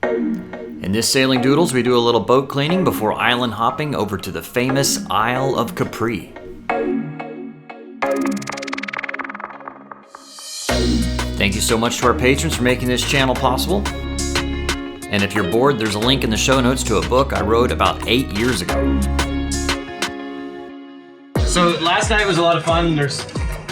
In this Sailing Doodles, we do a little boat cleaning before island hopping over to the famous Isle of Capri. Thank you so much to our patrons for making this channel possible. And if you're bored, there's a link in the show notes to a book I wrote about 8 years ago. So last night was a lot of fun.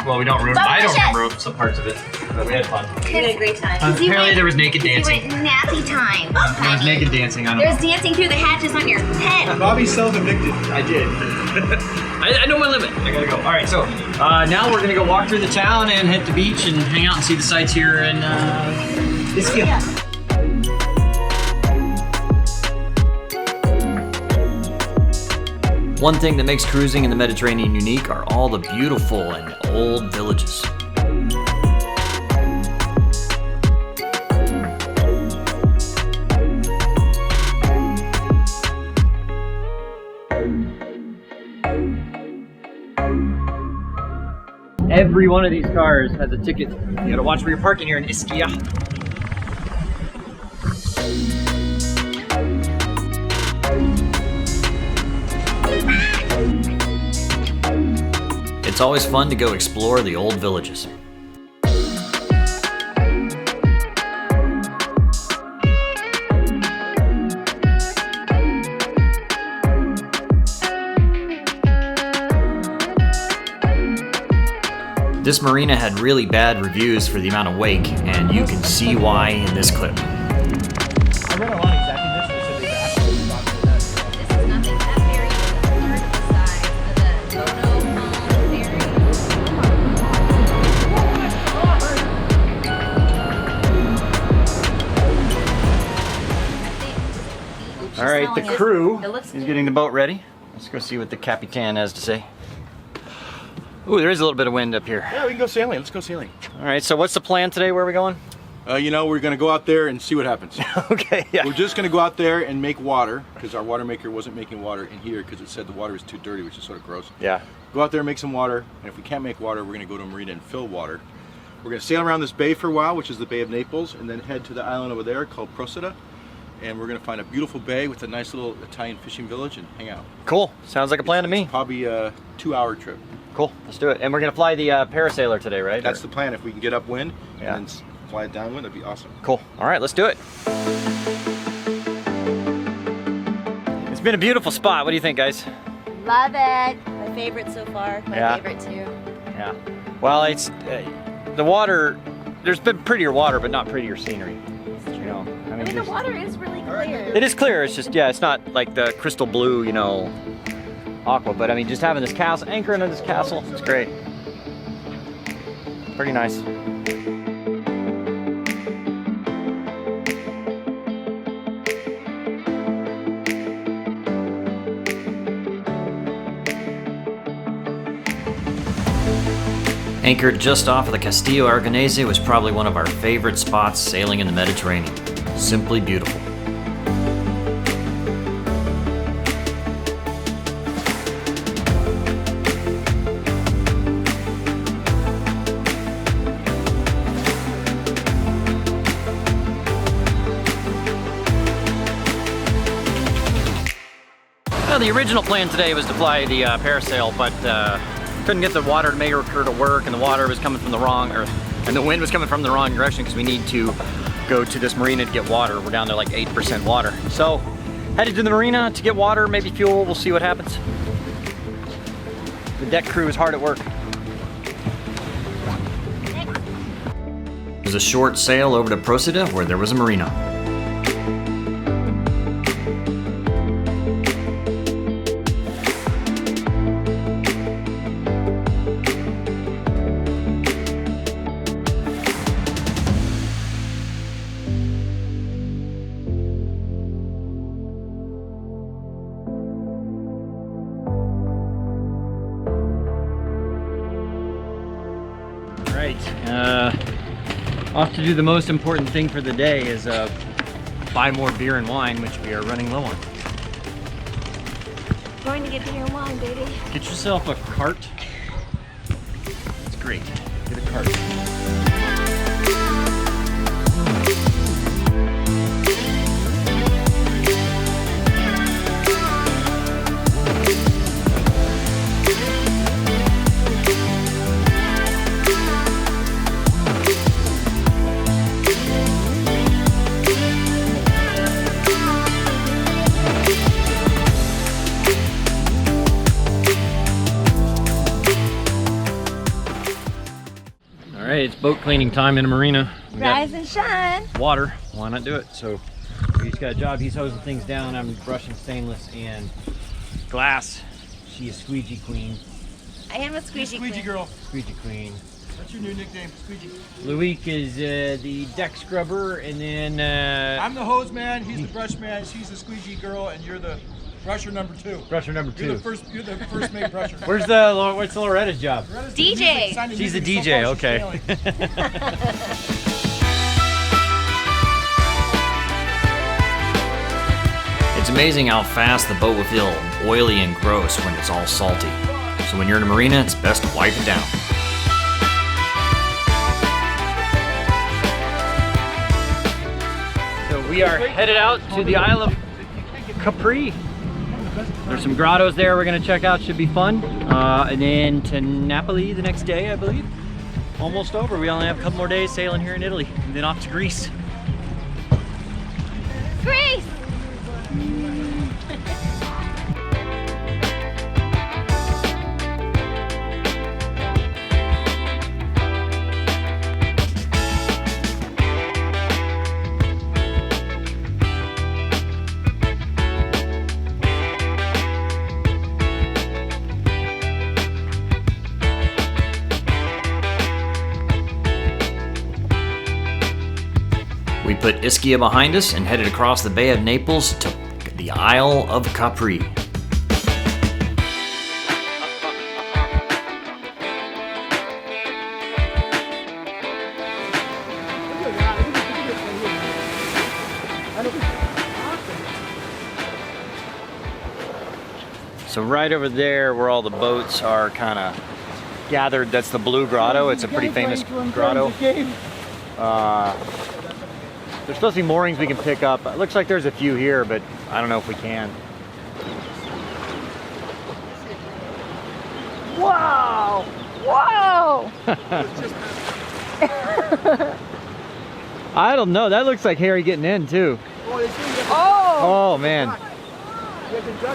Well, we don't remember. I don't remember some parts of it, but we had fun. We had a great time. Apparently there was naked dancing. You went nappy time. There was naked dancing. I don't know. There's dancing through the hatches on your head. Bobby self-evicted. I did. I know my limit. I gotta go. All right, so now we're gonna go walk through the town and hit the beach and hang out and see the sights here in Ischia. One thing that makes cruising in the Mediterranean unique are all the beautiful and old villages. Every one of these cars has a ticket. You gotta watch where you're parking here in Ischia. It's always fun to go explore the old villages. This marina had really bad reviews for the amount of wake, and you can see why in this clip. I read online exactly this. They said they've actually stopped for that. This is nothing. That ferry is a third of the size of the Grotto All right, the crew is getting the boat ready. Let's go see what the Capitan has to say. Ooh, there is a little bit of wind up here. Yeah, we can go sailing. Let's go sailing. All right, so what's the plan today? Where are we going? You know, we're going to go out there and see what happens. Okay, yeah. We're just going to go out there and make water, because our water maker wasn't making water in here because it said the water is too dirty, which is sort of gross. Yeah. Go out there and make some water, and if we can't make water, we're going to go to a marina and fill water. We're going to sail around this bay for a while, which is the Bay of Naples, and then head to the island over there called Procida. And we're going to find a beautiful bay with a nice little Italian fishing village and hang out. Cool. Sounds like a plan to me. It's probably a 2-hour trip. Cool. Let's do it. And we're going to fly the parasailer today, right? That's the plan. If we can get upwind Yeah. and then fly it downwind, that'd be awesome. Cool. All right, let's do it. It's been a beautiful spot. What do you think, guys? Love it. My favorite so far. My favorite too. Yeah. Well, it's the water. There's been prettier water, but not prettier scenery. You know. I mean, the water is really clear. It is clear. It's just it's not like the crystal blue, you know, aqua. But I mean, just having this castle, anchoring in this castle, it's great. Pretty nice. Anchored just off of the Castillo Aragonese was probably one of our favorite spots sailing in the Mediterranean. Simply beautiful. Well, the original plan today was to fly the parasail, but couldn't get the water maker to work, and the water was coming from the wrong, and the wind was coming from the wrong direction because we need to go to this marina to get water. We're down to like 8% water. So headed to the marina to get water, maybe fuel. We'll see what happens. The deck crew is hard at work. It was a short sail over to Procida where there was a marina. Off to do the most important thing for the day is buy more beer and wine, which we are running low on. Going to get beer and wine, baby. Get yourself a cart. It's great. Get a cart. Hey, it's boat cleaning time in a marina. We got Rise and shine. water, why not do it? So he's got a job, he's hosing things down. I'm brushing stainless and glass. She is squeegee queen. I am a squeegee queen. girl. Squeegee queen. That's your new nickname, Squeegee. Luik is the deck scrubber, and then I'm the hose man, he's the brush man, she's the squeegee girl, and you're the brusher number 2. brusher number 2. You're the first mate brusher. What's Loretta's job? Loretta's DJ. She's a music, DJ, so far she's okay. failing. It's amazing how fast the boat will feel oily and gross when it's all salty. So when you're in a marina, it's best to wipe it down. So we are headed out to the Isle of Capri. There's some grottos there we're gonna check out, should be fun. And then to Napoli the next day, I believe. Almost over, we only have a couple more days sailing here in Italy, and then off to Greece. Greece! We put Ischia behind us and headed across the Bay of Naples to the Isle of Capri. So right over there where all the boats are kind of gathered, that's the Blue Grotto. It's a pretty famous grotto. There's supposed to be moorings we can pick up. It looks like there's a few here, but I don't know if we can. Whoa! Whoa! I don't know. That looks like Harry getting in too. Oh! Oh man.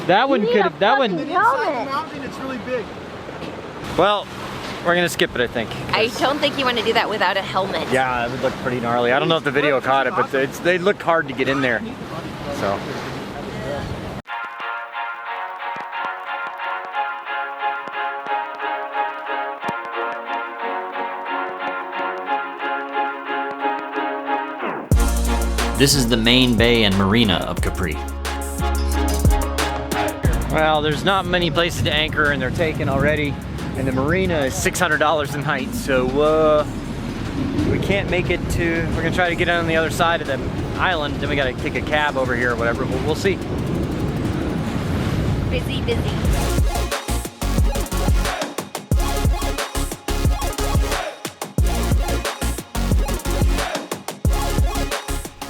That one could. That one. Mountain, it's really big. Well, we're gonna skip it, I think. I don't think you want to do that without a helmet. Yeah, it would look pretty gnarly. I don't know if the video caught it, but they look hard to get in there. So. This is the main bay and marina of Capri. Well, there's not many places to anchor and they're taken already. And the marina is $600 a night, so we can't make it to, we're gonna try to get on the other side of the island, then we gotta take a cab over here or whatever, we'll see. Busy, busy.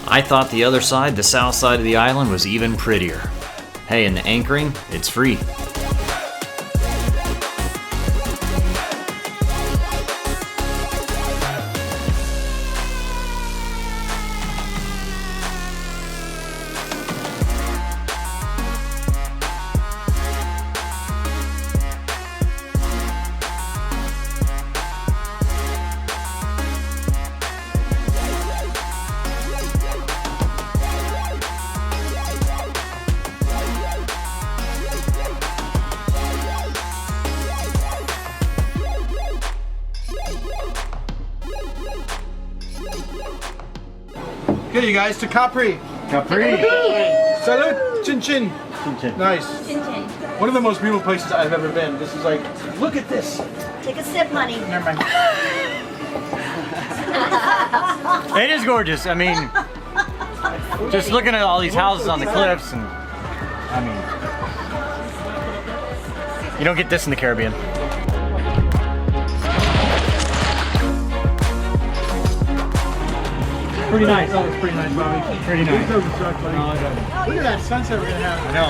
I thought the other side, the south side of the island, was even prettier. Hey, and the anchoring, it's free. Okay, you guys, to Capri. Capri! Salute, chin chin. Chin chin. Nice. Chin chin. One of the most beautiful places I've ever been. This is like, look at this. Take a sip, money. Never mind. It is gorgeous. I mean, just looking at all these houses on the cliffs, and I mean, you don't get this in the Caribbean. Pretty nice. Oh, it's pretty nice, Bobby. Pretty nice. Look at that sunset we're gonna have. I know.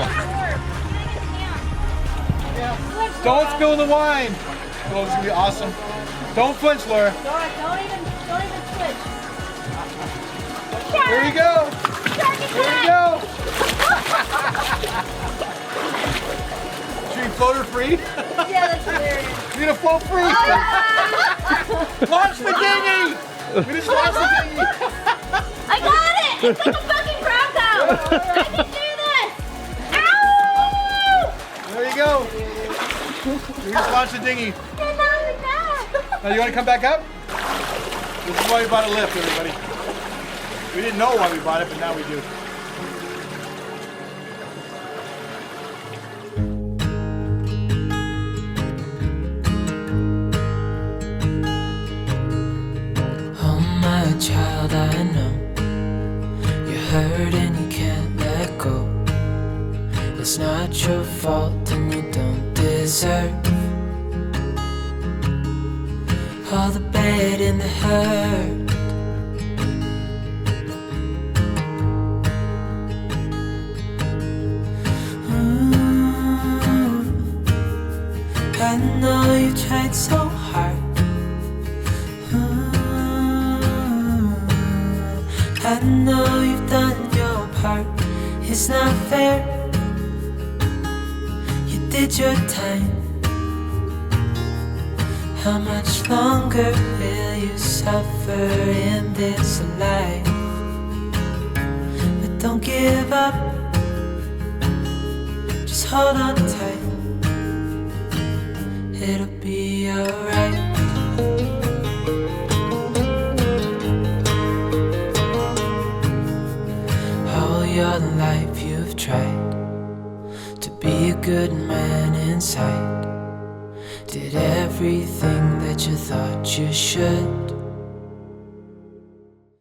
Don't spill the wine. Oh, it's gonna be awesome. Don't flinch, Laura. Don't even switch. Here you go. Here you go. Should we floater free? Yeah, that's hilarious. You're gonna float free. Launch the dinghy! We just launched the dinghy! I got it! It's like a fucking Grotto! I can do this! Ow! There you go. We just launched the dinghy. And now we're back. Now you want to come back up? This is why we bought a lift, everybody. We didn't know why we bought it, but now we do. Oh my child, I know you're hurt and you can't let go. It's not your fault and you don't deserve all the bad and the hurt. I know you tried so hard. I know you've done your part. It's not fair. You did your time. How much longer will you suffer in this life? But don't give up. Just hold on tight. It'll be alright. All your life you've tried to be a good man inside. Did everything that you thought you should.